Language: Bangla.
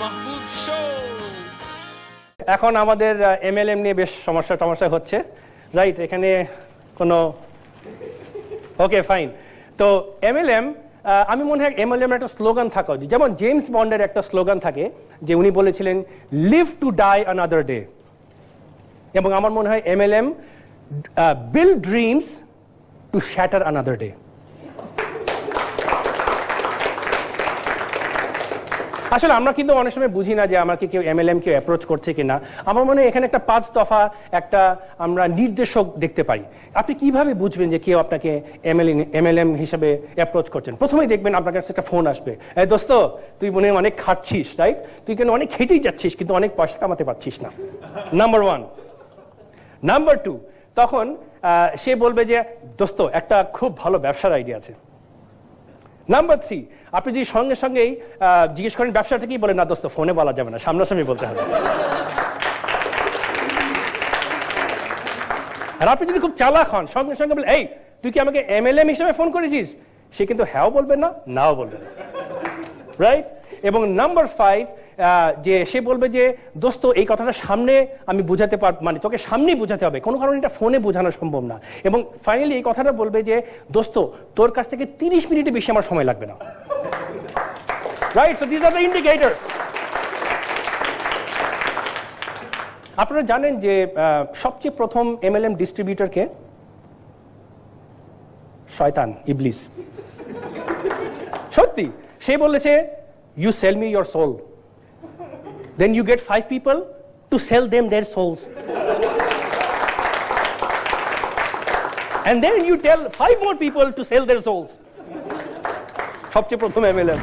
মাহবুব শো। এখন আমাদের এমএলএম নিয়ে বেশ সমস্যা হচ্ছে, রাইট? এখানে কোনো ওকে ফাইন। তো এমএলএম, আমি মনে হয় এমএলএম একটা স্লোগান থাকা উচিত, যেমন জেমস বন্ডের একটা স্লোগান থাকে যে উনি বলেছিলেন live to die another day. এবং আমার মনে হয় MLM build dreams to shatter another day. আসলে আমরা কিন্তু অনেক সময় বুঝি না যে আমাকে কেউ এমএলএম কেউ অ্যাপ্রোচ করছে কিনা। আমার মনে হয় এখানে একটা 5 দফা একটা আমরা নির্দেশক দেখতে পাই। আপনি কিভাবে বুঝবেন যে কেউ আপনাকে এমএলএম হিসেবে অ্যাপ্রোচ করছেন? প্রথমেই দেখবেন আপনার কাছে একটা ফোন আসবে, এই দোস্ত তুই মনে হয় অনেক খাচ্ছিস, রাইট? তুই কেন অনেক খেটেই যাচ্ছিস কিন্তু অনেক পয়সা কামাতে পারছিস না। নাম্বার 1। নাম্বার 2, তখন সে বলবে যে দোস্ত একটা খুব ভালো ব্যবসার আইডিয়া আছে। নাম্বার 3, আপনি যদি সঙ্গে সঙ্গেই জিজ্ঞেস করেন ব্যবসাটা কি, বলে না দোস্ত ফোনে বলা যাবে না, সামনাসামনি বলতে হবে। আর আপনি যদি খুব চালাক হন, সঙ্গে সঙ্গে বলে এই তুই কি আমাকে এমএলএম হিসেবে ফোন করেছিস, সে কিন্তু হ্যাঁও বলবে না, নাও বলবে না, রাইট? এবং নাম্বার 5, যে সে বলবে যে দোস্ত এই কথাটা সামনে আমি বুঝাতে পারব, মানে তোকে সামনেই বুঝাতে হবে, কোনো কারণে এটা ফোনে বোঝানো সম্ভব না। এবং ফাইনালি এই কথাটা বলবে যে দোস্ত তোর কাছ থেকে 30 মিনিটের বেশি আমার সময় লাগবে না, right? So this are the indicators. আপনারা জানেন যে সবচেয়ে প্রথম এমএলএম ডিস্ট্রিবিউটরকে শয়তান, ইবলিস। সত্যি, সে বলেছে you sell me your soul, then you get 5 people to sell them their souls, and then you tell 5 more people to sell their souls. সবচেয়ে প্রথম এমএলএম।